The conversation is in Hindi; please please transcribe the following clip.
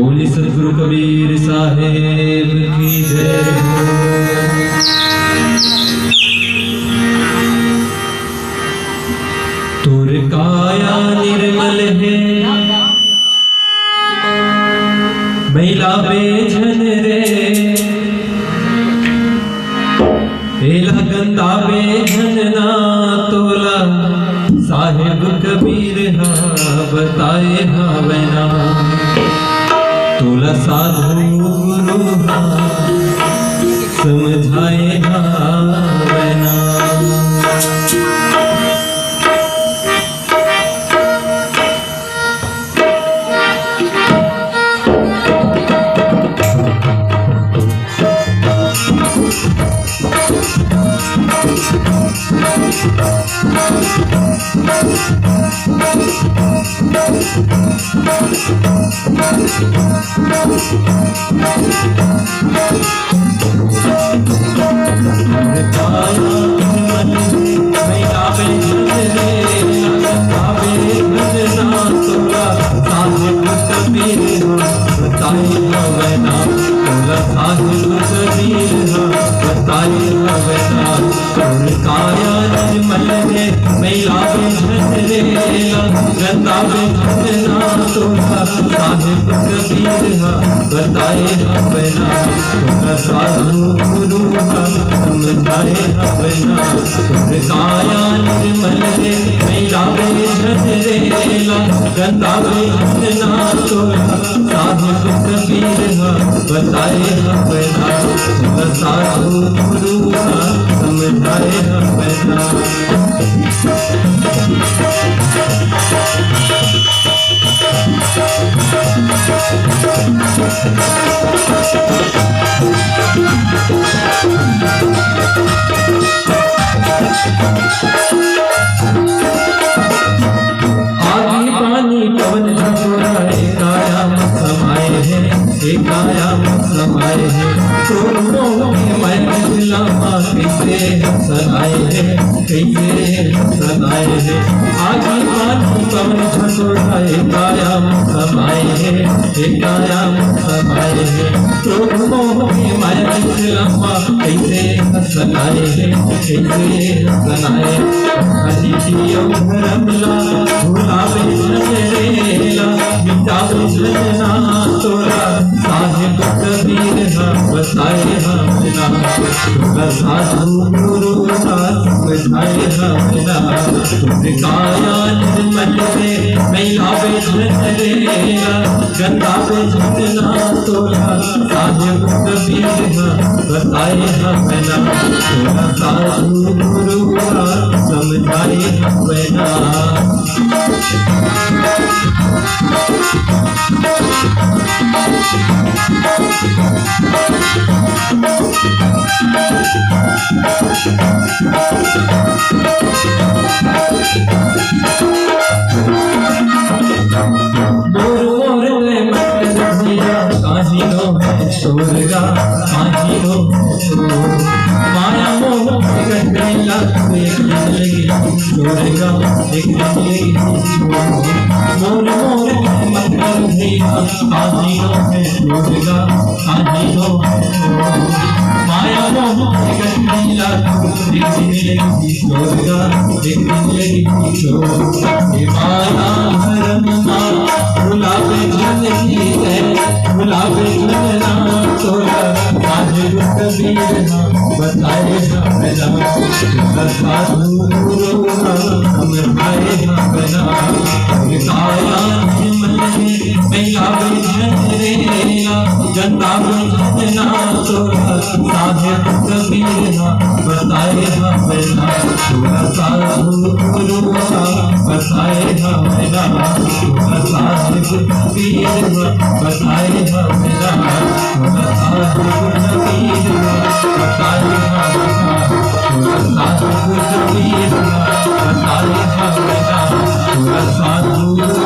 बोले सतगुरु कबीर साहेब की जय हो। तुर काया निर्मल है मैला बेझन रे, एला गंदा बेझन ना तोला साहेब कबीर हाँ बताए हाँ बना, तोला साधु गुरु हाँ समझाए हाँ बना। बताए अपना साधु गुरु समझाए अपना, काया निर्मल रे मैला बेझन रेला, गंदा बेझन ना तोला साधु कबीर बताए अपना, साधु गुरु समझाए अपना। आगे पानी पवन झकोराए काया समाये है, एक काया समाये है, क्रोधों में मैं दिलामा कैसे सनाए है, कैसे सनाए है। आगे पानी पवन झकोराए काया समाये है, एक काया समाये है, क्रोधों में मैं दिलामा कैसे सनाए है, कैसे सनाए। अजितियों धर्मला भुलावे रेला, मिटावे सजना तोरा साहेब कबीर बताए अपना, साधु गुरु समझाए अपना, काया निर्मल रे मैला बेझन रेला, गंदा बेझन ना तोरा साहेब कबीर बताए अपना, साधु गुरु समझाए अपना। माया मोह गंगेला एक जिंदगी छोड़ेगा, एक जिंदगी मोर मोर मतलब है आजीनो है छोड़ेगा, आजीनो माया मोह गंगेला एक जिंदगी छोड़ेगा, एक जिंदगी छोड़ माया धर्म ना भुलावे जिंदगी है, भुलावे जिंदना तोरा साहेब कबीर बताए अपना, साधु गुरु समझाए अपना, काया निर्मल रे मैला बेझन रेला, गंदा बेझन ना तोरा साहेब कबीर बताए अपना, साधु गुरु बताए अपना, साहेब कबीर बताए अपना, साधु कबीर बताए अपना, साधु कबीर बताए अपना, साधु